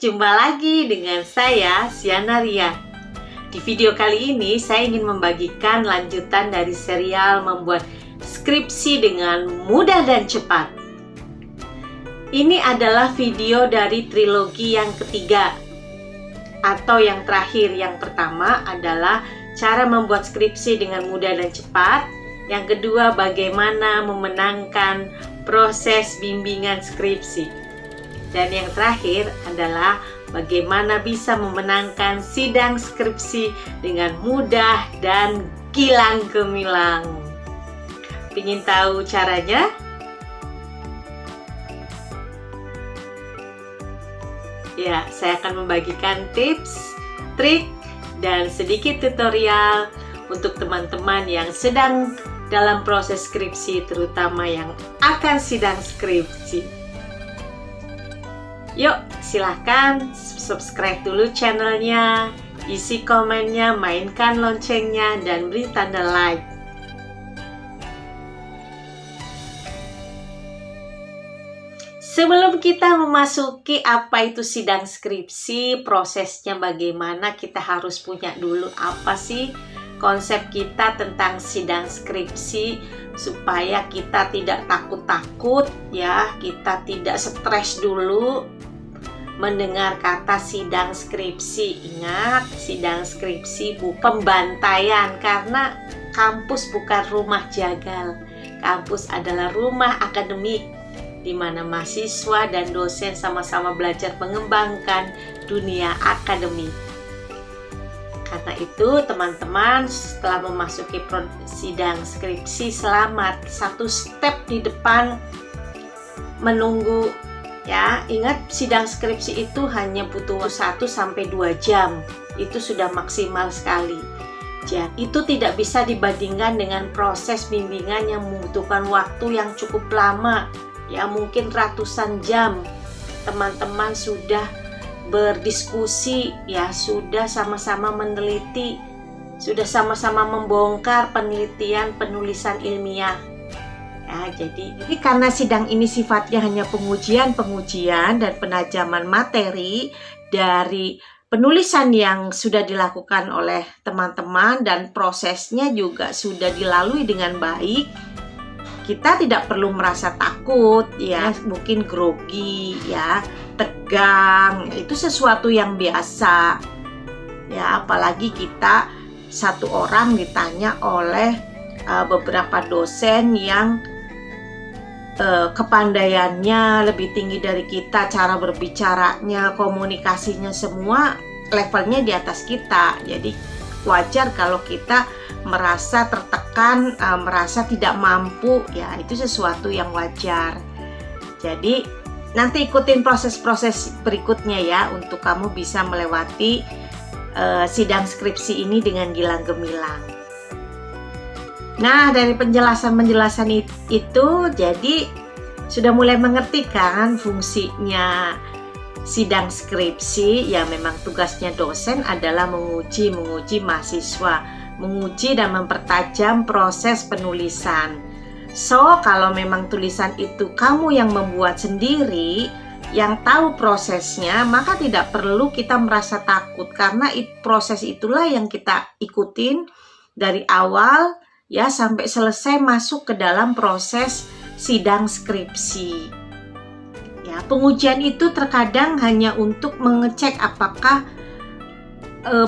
jumpa lagi dengan saya, Siana Ria. Di video kali ini, saya ingin membagikan lanjutan dari serial membuat skripsi dengan mudah dan cepat. Ini adalah video dari trilogi yang ketiga, atau yang terakhir. Yang pertama adalah cara membuat skripsi dengan mudah dan cepat. Yang kedua, bagaimana memenangkan proses bimbingan skripsi. Dan yang terakhir adalah bagaimana bisa memenangkan sidang skripsi dengan mudah dan gilang gemilang. Ingin tahu caranya? Ya, saya akan membagikan tips, trik, dan sedikit tutorial untuk teman-teman yang sedang dalam proses skripsi, terutama yang akan sidang skripsi. Yuk, silahkan subscribe dulu channelnya, isi komennya, mainkan loncengnya, dan beri tanda like. Sebelum kita memasuki apa itu sidang skripsi, prosesnya bagaimana, kita harus punya dulu apa sih konsep kita tentang sidang skripsi, supaya kita tidak takut-takut ya, kita tidak stres dulu mendengar kata sidang skripsi. Ingat, sidang skripsi bukan pembantaian, karena kampus bukan rumah jagal. Kampus adalah rumah akademik di mana mahasiswa dan dosen sama-sama belajar mengembangkan dunia akademik. Karena itu, teman-teman, setelah memasuki sidang skripsi, selamat. Satu step di depan menunggu. Ya, ingat, sidang skripsi itu hanya butuh 1-2 jam. Itu sudah maksimal sekali. Jadi, itu tidak bisa dibandingkan dengan proses bimbingan yang membutuhkan waktu yang cukup lama. Ya, mungkin ratusan jam. Teman-teman sudah berdiskusi, ya, sudah sama-sama meneliti, sudah sama-sama membongkar penelitian penulisan ilmiah. Ya, jadi karena sidang ini sifatnya hanya pengujian dan penajaman materi dari penulisan yang sudah dilakukan oleh teman-teman dan prosesnya juga sudah dilalui dengan baik, kita tidak perlu merasa takut, ya, mungkin grogi, ya, tegang, itu sesuatu yang biasa. Ya, apalagi kita satu orang ditanya oleh beberapa dosen yang kepandaiannya lebih tinggi dari kita, cara berbicaranya, komunikasinya, semua levelnya di atas kita. Jadi wajar kalau kita merasa tertekan, merasa tidak mampu, ya, itu sesuatu yang wajar. Jadi nanti ikutin proses-proses berikutnya ya, untuk kamu bisa melewati sidang skripsi ini dengan gilang gemilang. Nah, dari penjelasan itu, jadi sudah mulai mengerti kan fungsinya sidang skripsi. Ya, memang tugasnya dosen adalah menguji mahasiswa, menguji dan mempertajam proses penulisan. So, kalau memang tulisan itu kamu yang membuat sendiri, yang tahu prosesnya, maka tidak perlu kita merasa takut, karena proses itulah yang kita ikutin dari awal ya sampai selesai masuk ke dalam proses sidang skripsi. Ya, pengujian itu terkadang hanya untuk mengecek apakah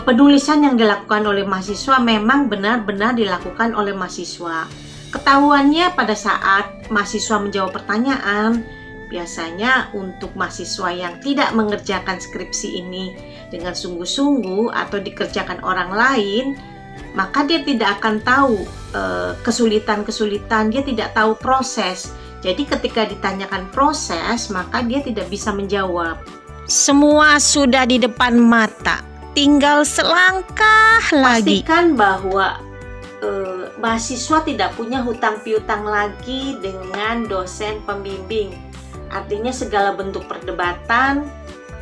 penulisan yang dilakukan oleh mahasiswa memang benar-benar dilakukan oleh mahasiswa. Ketahuannya pada saat mahasiswa menjawab pertanyaan. Biasanya untuk mahasiswa yang tidak mengerjakan skripsi ini dengan sungguh-sungguh atau dikerjakan orang lain, maka dia tidak akan tahu kesulitan-kesulitan, dia tidak tahu proses. Jadi ketika ditanyakan proses, maka dia tidak bisa menjawab. Semua sudah di depan mata, tinggal selangkah lagi. Pastikan bahwa mahasiswa tidak punya hutang piutang lagi dengan dosen pembimbing. Artinya segala bentuk perdebatan,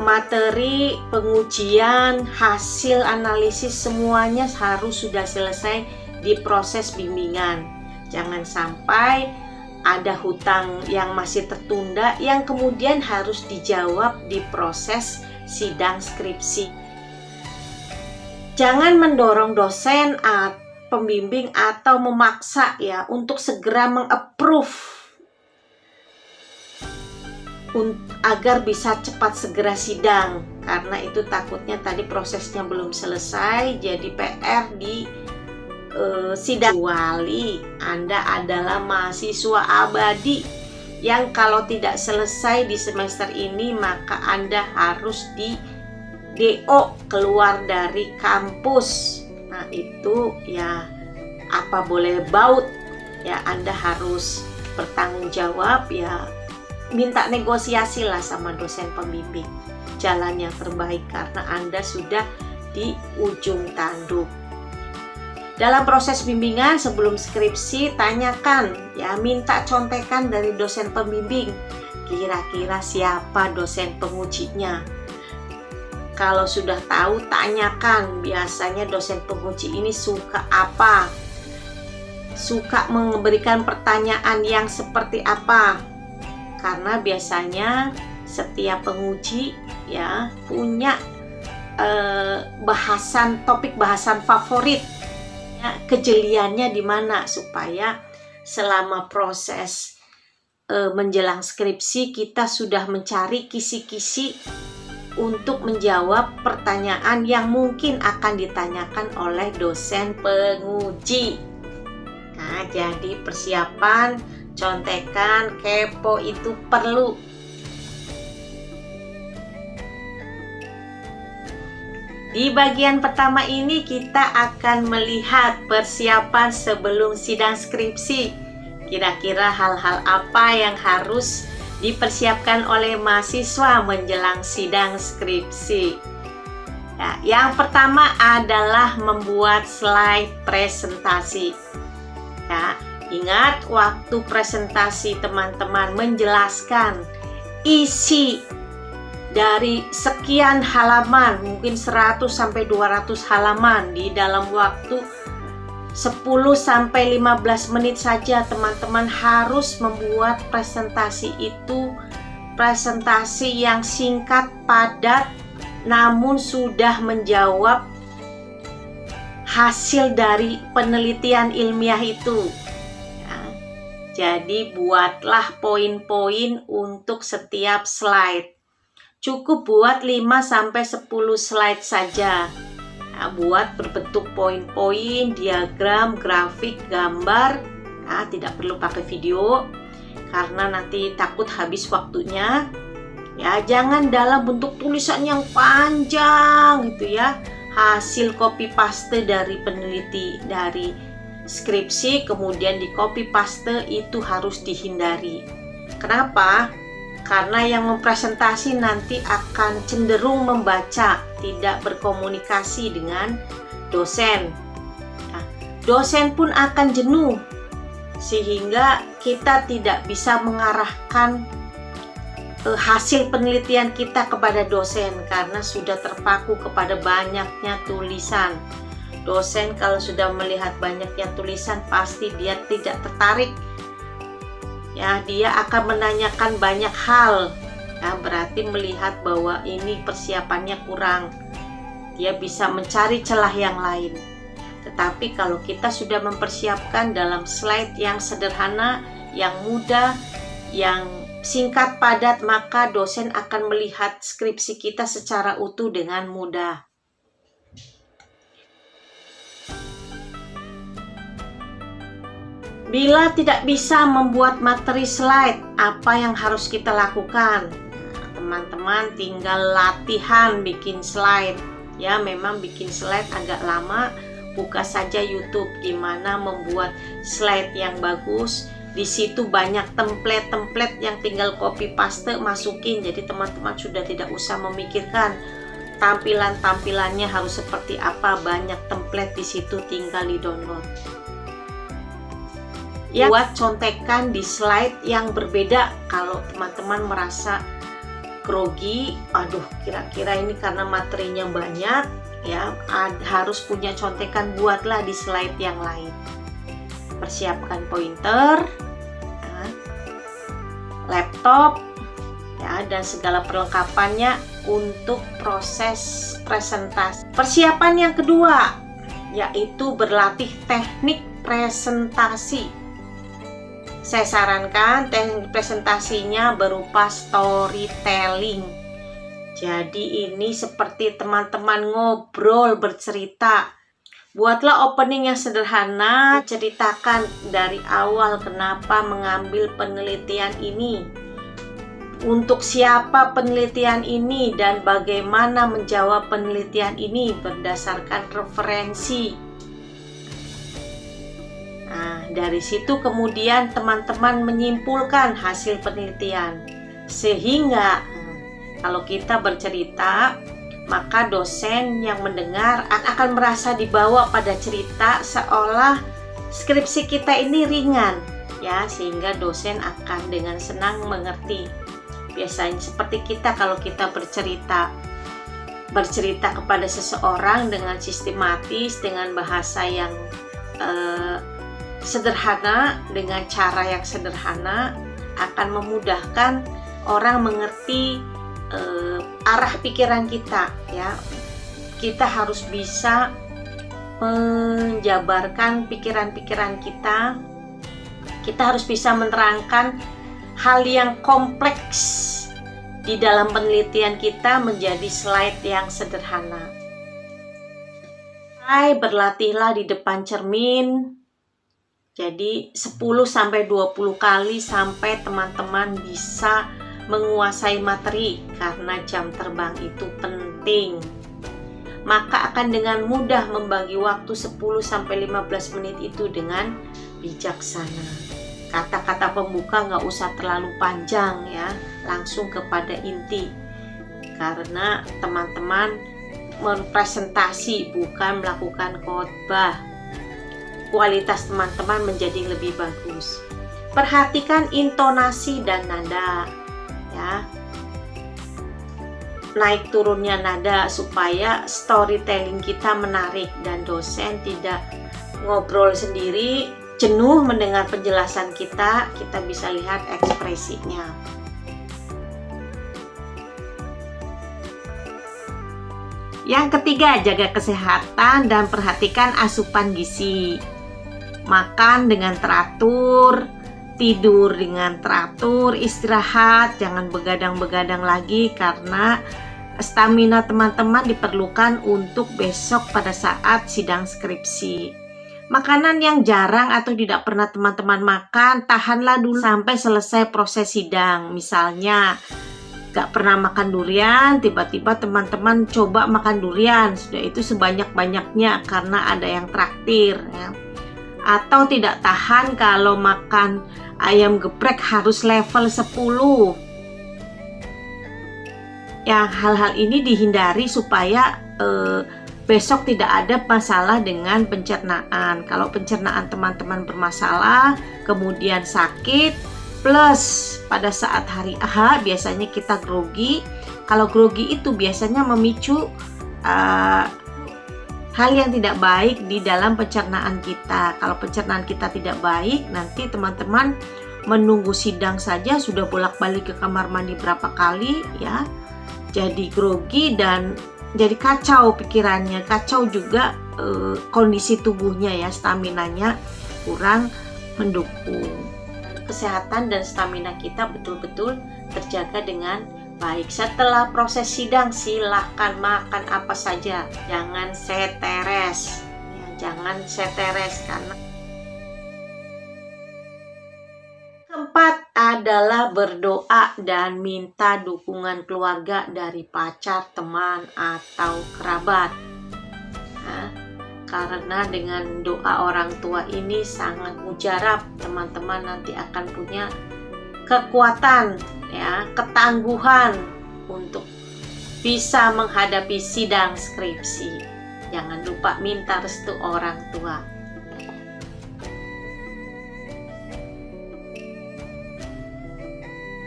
materi, pengujian, hasil analisis, semuanya harus sudah selesai di proses bimbingan. Jangan sampai ada hutang yang masih tertunda yang kemudian harus dijawab di proses sidang skripsi. Jangan mendorong dosen atau pembimbing atau memaksa ya untuk segera mengapprove agar bisa cepat segera sidang, karena itu takutnya tadi prosesnya belum selesai jadi PR di sidang. Kecuali Anda adalah mahasiswa abadi yang kalau tidak selesai di semester ini maka Anda harus di DO keluar dari kampus. Nah itu ya apa boleh baut ya, Anda harus bertanggung jawab ya, minta negosiasi lah sama dosen pembimbing jalan yang terbaik karena Anda sudah di ujung tanduk. Dalam proses bimbingan sebelum skripsi tanyakan ya, minta contekan dari dosen pembimbing, kira-kira siapa dosen pengujinya. Kalau sudah tahu, tanyakan biasanya dosen penguji ini suka apa, suka memberikan pertanyaan yang seperti apa, karena biasanya setiap penguji ya punya topik bahasan favorit ya, kejeliannya di mana, supaya selama proses menjelang skripsi kita sudah mencari kisi-kisi untuk menjawab pertanyaan yang mungkin akan ditanyakan oleh dosen penguji. Nah, jadi persiapan, contekan, kepo itu perlu. Di bagian pertama ini kita akan melihat persiapan sebelum sidang skripsi. Kira-kira hal-hal apa yang harus dipersiapkan oleh mahasiswa menjelang sidang skripsi. Ya, yang pertama adalah membuat slide presentasi. Ya, ingat waktu presentasi teman-teman menjelaskan isi dari sekian halaman, mungkin 100 sampai 200 halaman di dalam waktu 10-15 menit saja. Teman-teman harus membuat presentasi itu, presentasi yang singkat, padat, namun sudah menjawab hasil dari penelitian ilmiah itu ya. Jadi buatlah poin-poin untuk setiap slide. Cukup buat 5-10 slide saja. Nah, buat berbentuk poin-poin, diagram, grafik, gambar. Nah, tidak perlu pakai video karena nanti takut habis waktunya. Ya, jangan dalam bentuk tulisan yang panjang gitu ya. Hasil copy paste dari peneliti dari skripsi kemudian di copy paste itu harus dihindari. Kenapa? Karena yang mempresentasi nanti akan cenderung membaca, tidak berkomunikasi dengan dosen. Nah, dosen pun akan jenuh, sehingga kita tidak bisa mengarahkan hasil penelitian kita kepada dosen karena sudah terpaku kepada banyaknya tulisan. Dosen kalau sudah melihat banyaknya tulisan pasti dia tidak tertarik. Ya, dia akan menanyakan banyak hal. Ya, berarti melihat bahwa ini persiapannya kurang. Dia bisa mencari celah yang lain. Tetapi kalau kita sudah mempersiapkan dalam slide yang sederhana, yang mudah, yang singkat padat, maka dosen akan melihat skripsi kita secara utuh dengan mudah. Bila tidak bisa membuat materi slide, apa yang harus kita lakukan? Teman-teman tinggal latihan bikin slide. Ya, memang bikin slide agak lama. Buka saja YouTube gimana membuat slide yang bagus. Di situ banyak template-template yang tinggal copy paste masukin. Jadi teman-teman sudah tidak usah memikirkan tampilannya harus seperti apa. Banyak template di situ, tinggal di-download. Ya, buat contekan di slide yang berbeda kalau teman-teman merasa grogi, aduh kira-kira ini karena materinya banyak ya, harus punya contekan, buatlah di slide yang lain. Persiapkan pointer, laptop ya, dan segala perlengkapannya untuk proses presentasi. Persiapan yang kedua yaitu berlatih teknik presentasi. Saya sarankan teknik presentasinya berupa storytelling. Jadi ini seperti teman-teman ngobrol, bercerita. Buatlah opening yang sederhana, ceritakan dari awal kenapa mengambil penelitian ini, untuk siapa penelitian ini, dan bagaimana menjawab penelitian ini berdasarkan referensi. Nah, dari situ kemudian teman-teman menyimpulkan hasil penelitian. Sehingga kalau kita bercerita, maka dosen yang mendengar akan merasa dibawa pada cerita seolah skripsi kita ini ringan, ya, sehingga dosen akan dengan senang mengerti. Biasanya seperti kita kalau kita bercerita kepada seseorang dengan sistematis, dengan bahasa yang sederhana, dengan cara yang sederhana, akan memudahkan orang mengerti arah pikiran kita, ya. Kita harus bisa menjabarkan pikiran-pikiran kita. Kita harus bisa menerangkan hal yang kompleks di dalam penelitian kita menjadi slide yang sederhana. Hai, berlatihlah di depan cermin. Jadi 10-20 kali sampai teman-teman bisa menguasai materi, karena jam terbang itu penting. Maka akan dengan mudah membagi waktu 10-15 menit itu dengan bijaksana. Kata-kata pembuka nggak usah terlalu panjang, ya, langsung kepada inti. Karena teman-teman mempresentasi bukan melakukan khotbah. Kualitas teman-teman menjadi lebih bagus. Perhatikan intonasi dan nada, ya, naik turunnya nada supaya storytelling kita menarik dan dosen tidak ngobrol sendiri, jenuh mendengar penjelasan kita bisa lihat ekspresinya. Yang ketiga, jaga kesehatan dan perhatikan asupan gizi. Makan dengan teratur, tidur dengan teratur, istirahat, jangan begadang-begadang lagi, karena stamina teman-teman diperlukan untuk besok pada saat sidang skripsi. Makanan yang jarang atau tidak pernah teman-teman makan, tahanlah dulu sampai selesai proses sidang. Misalnya gak pernah makan durian, tiba-tiba teman-teman coba makan durian, sudah itu sebanyak-banyaknya karena ada yang traktir, ya. Atau tidak tahan kalau makan ayam geprek harus level 10. Ya, hal-hal ini dihindari supaya besok tidak ada masalah dengan pencernaan. Kalau pencernaan teman-teman bermasalah, kemudian sakit, plus pada saat hari H biasanya kita grogi. Kalau grogi itu biasanya memicu hal yang tidak baik di dalam pencernaan kita. Kalau pencernaan kita tidak baik, nanti teman-teman menunggu sidang saja sudah bolak-balik ke kamar mandi berapa kali, ya. Jadi grogi dan jadi kacau pikirannya, kacau juga kondisi tubuhnya, ya, staminanya kurang mendukung. Kesehatan dan stamina kita betul-betul terjaga dengan baik. Setelah proses sidang, silahkan makan apa saja, jangan seteres, ya, jangan seteres. Karena keempat adalah berdoa dan minta dukungan keluarga dari pacar, teman, atau kerabat. Nah, karena dengan doa orang tua ini sangat mujarab, teman-teman nanti akan punya kekuatan, ya, ketangguhan untuk bisa menghadapi sidang skripsi. Jangan lupa minta restu orang tua.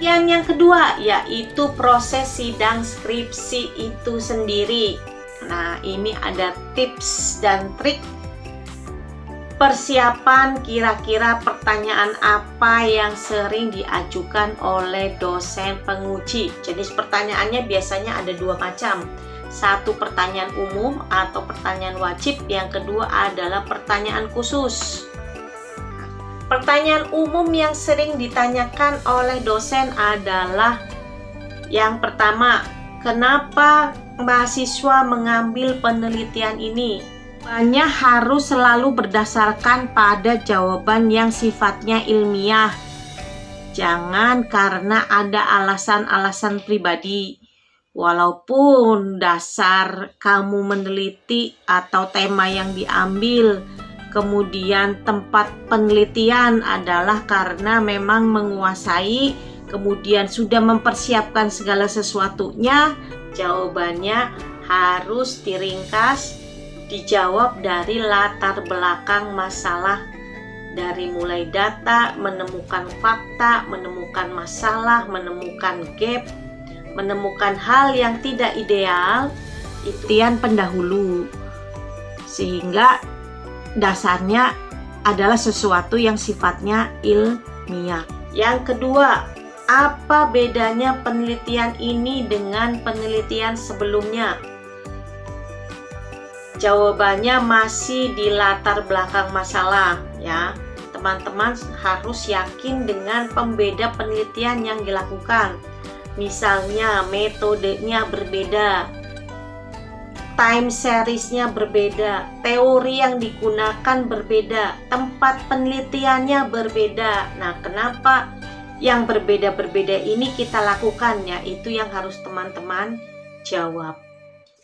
Yang kedua yaitu proses sidang skripsi itu sendiri. Nah, ini ada tips dan trik Persiapan kira-kira pertanyaan apa yang sering diajukan oleh dosen penguji. Jenis pertanyaannya biasanya ada dua macam. Satu pertanyaan umum atau pertanyaan wajib, yang kedua adalah pertanyaan khusus. Pertanyaan umum yang sering ditanyakan oleh dosen adalah yang pertama, kenapa mahasiswa mengambil penelitian ini? Jawabannya harus selalu berdasarkan pada jawaban yang sifatnya ilmiah. Jangan karena ada alasan-alasan pribadi. Walaupun dasar kamu meneliti atau tema yang diambil, kemudian tempat penelitian adalah karena memang menguasai, kemudian sudah mempersiapkan segala sesuatunya, jawabannya harus diringkas, dijawab dari latar belakang masalah, dari mulai data, menemukan fakta, menemukan masalah, menemukan gap, menemukan hal yang tidak ideal, itu yang pendahulu, sehingga dasarnya adalah sesuatu yang sifatnya ilmiah. Yang kedua, apa bedanya penelitian ini dengan penelitian sebelumnya? Jawabannya masih di latar belakang masalah, ya. Teman-teman harus yakin dengan pembeda penelitian yang dilakukan. Misalnya metodenya berbeda, time seriesnya berbeda, teori yang digunakan berbeda, tempat penelitiannya berbeda. Nah, kenapa yang berbeda-berbeda ini kita lakukan? Ya, itu yang harus teman-teman jawab.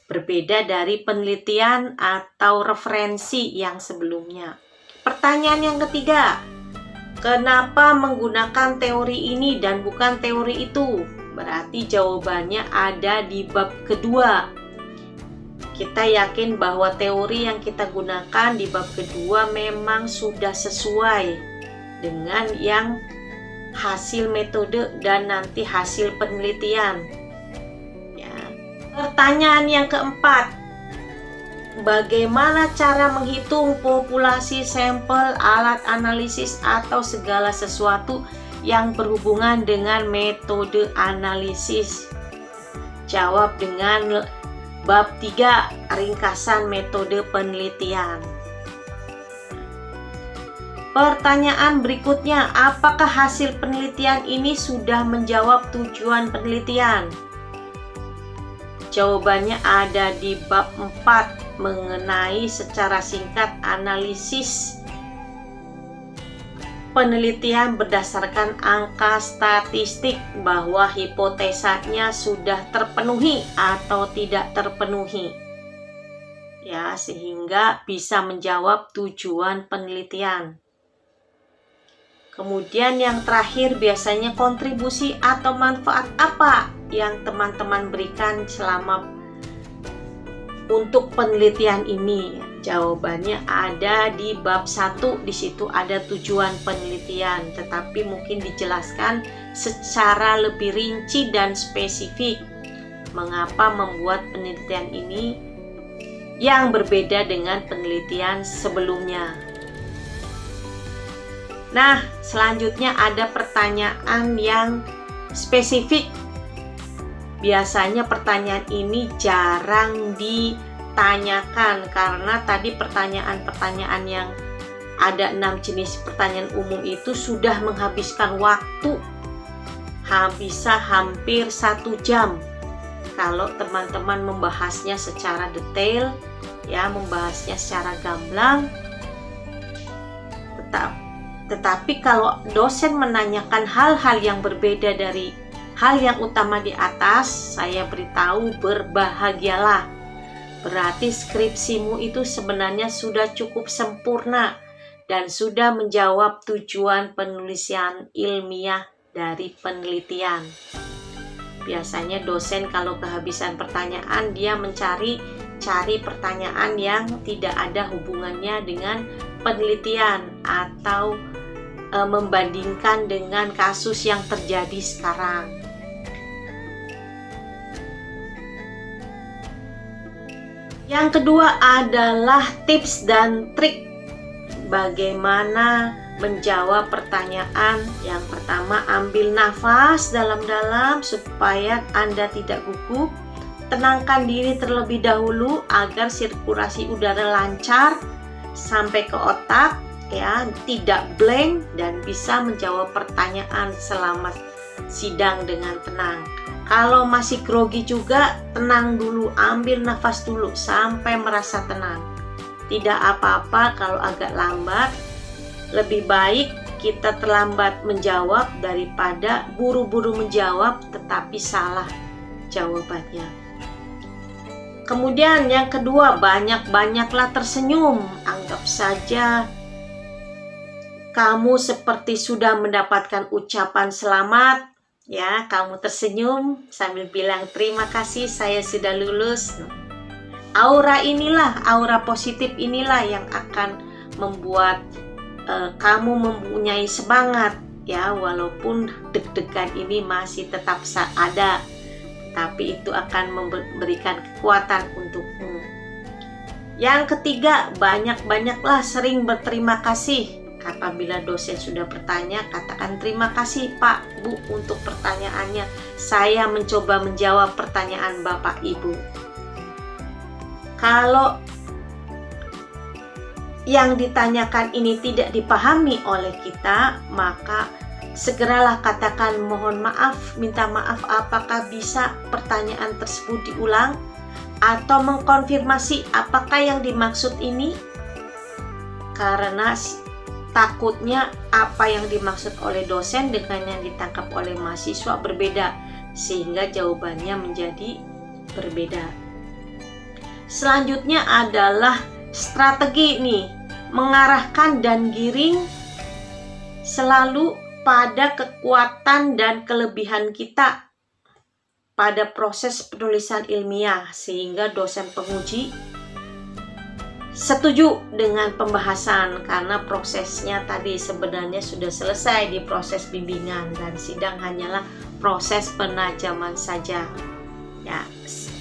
Berbeda dari penelitian atau referensi yang sebelumnya. Pertanyaan yang ketiga, kenapa menggunakan teori ini dan bukan teori itu? Berarti jawabannya ada di bab kedua. Kita yakin bahwa teori yang kita gunakan di bab kedua memang sudah sesuai dengan yang hasil metode dan nanti hasil penelitian. Pertanyaan yang keempat, bagaimana cara menghitung populasi sampel, alat analisis, atau segala sesuatu yang berhubungan dengan metode analisis? Jawab dengan bab 3, ringkasan metode penelitian. Pertanyaan berikutnya, apakah hasil penelitian ini sudah menjawab tujuan penelitian? Jawabannya ada di bab 4 mengenai secara singkat analisis penelitian berdasarkan angka statistik, bahwa hipotesanya sudah terpenuhi atau tidak terpenuhi. Ya, sehingga bisa menjawab tujuan penelitian. Kemudian yang terakhir biasanya kontribusi atau manfaat apa yang teman-teman berikan selama untuk penelitian ini? Jawabannya ada di bab 1, di situ ada tujuan penelitian, tetapi mungkin dijelaskan secara lebih rinci dan spesifik mengapa membuat penelitian ini yang berbeda dengan penelitian sebelumnya. Nah, selanjutnya ada pertanyaan yang spesifik. Biasanya pertanyaan ini jarang ditanyakan karena tadi pertanyaan-pertanyaan yang ada 6 jenis pertanyaan umum itu sudah menghabiskan waktu bisa hampir 1 jam. Kalau teman-teman membahasnya secara detail, ya, membahasnya secara gamblang. Tetapi kalau dosen menanyakan hal-hal yang berbeda dari hal yang utama di atas, saya beritahu berbahagialah. Berarti skripsimu itu sebenarnya sudah cukup sempurna dan sudah menjawab tujuan penulisan ilmiah dari penelitian. Biasanya dosen kalau kehabisan pertanyaan, dia mencari pertanyaan yang tidak ada hubungannya dengan penelitian atau membandingkan dengan kasus yang terjadi sekarang. Yang kedua adalah tips dan trik bagaimana menjawab pertanyaan. Yang pertama, ambil nafas dalam-dalam supaya Anda tidak gugup. Tenangkan diri terlebih dahulu agar sirkulasi udara lancar sampai ke otak, ya, tidak blank dan bisa menjawab pertanyaan selama sidang dengan tenang. Kalau masih grogi juga, tenang dulu, ambil nafas dulu sampai merasa tenang. Tidak apa-apa kalau agak lambat, lebih baik kita terlambat menjawab daripada buru-buru menjawab tetapi salah jawabannya. Kemudian yang kedua, banyak-banyaklah tersenyum. Anggap saja kamu seperti sudah mendapatkan ucapan selamat. Ya, kamu tersenyum sambil bilang terima kasih saya sudah lulus. Aura positif inilah yang akan membuat kamu mempunyai semangat, ya, walaupun deg-degan ini masih tetap ada, tapi itu akan memberikan kekuatan untukmu. Yang ketiga, banyak-banyaklah sering berterima kasih. Apabila dosen sudah bertanya, katakan terima kasih Pak, Bu, untuk pertanyaannya. Saya mencoba menjawab pertanyaan Bapak Ibu. Kalau yang ditanyakan ini tidak dipahami oleh kita, maka segeralah katakan mohon maaf, minta maaf, apakah bisa pertanyaan tersebut diulang? Atau mengkonfirmasi apakah yang dimaksud ini? Karena takutnya apa yang dimaksud oleh dosen dengan yang ditangkap oleh mahasiswa berbeda, sehingga jawabannya menjadi berbeda. Selanjutnya adalah strategi nih, mengarahkan dan giring selalu pada kekuatan dan kelebihan kita pada proses penulisan ilmiah, sehingga dosen penguji setuju dengan pembahasan karena prosesnya tadi sebenarnya sudah selesai di proses bimbingan dan sidang hanyalah proses penajaman saja. Ya,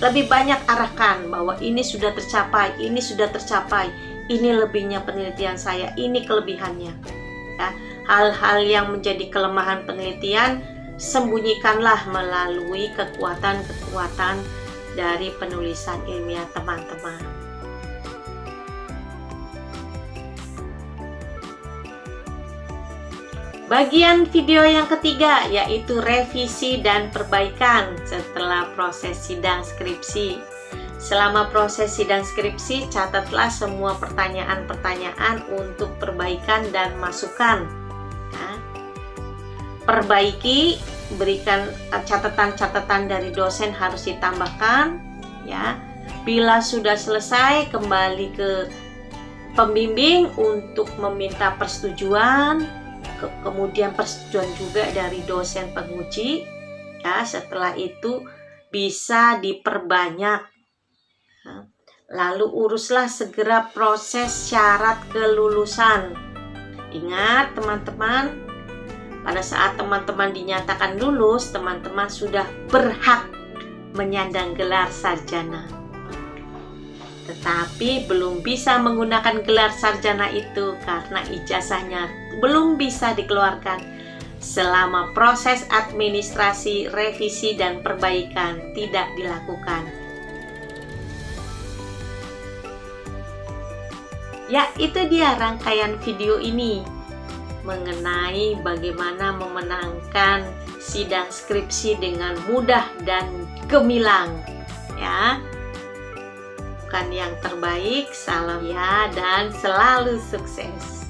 lebih banyak arahkan bahwa ini sudah tercapai, ini sudah tercapai, ini lebihnya penelitian saya, ini kelebihannya. Ya, hal-hal yang menjadi kelemahan penelitian sembunyikanlah melalui kekuatan-kekuatan dari penulisan ilmiah teman-teman. Bagian video yang ketiga yaitu revisi dan perbaikan setelah proses sidang skripsi. Selama proses sidang skripsi, catatlah semua pertanyaan-pertanyaan untuk perbaikan dan masukan. Ya. Perbaiki, berikan catatan-catatan dari dosen harus ditambahkan. Ya. Bila sudah selesai, kembali ke pembimbing untuk meminta persetujuan. Kemudian persetujuan juga dari dosen penguji, ya. Setelah itu bisa diperbanyak, ya. Lalu uruslah segera proses syarat kelulusan. Ingat teman-teman, pada saat teman-teman dinyatakan lulus, teman-teman sudah berhak menyandang gelar sarjana. Tetapi belum bisa menggunakan gelar sarjana itu karena ijazahnya belum bisa dikeluarkan selama proses administrasi, revisi, dan perbaikan tidak dilakukan. Ya, itu dia rangkaian video ini mengenai bagaimana memenangkan sidang skripsi dengan mudah dan gemilang, ya. Bukan yang terbaik, salam ya, dan selalu sukses.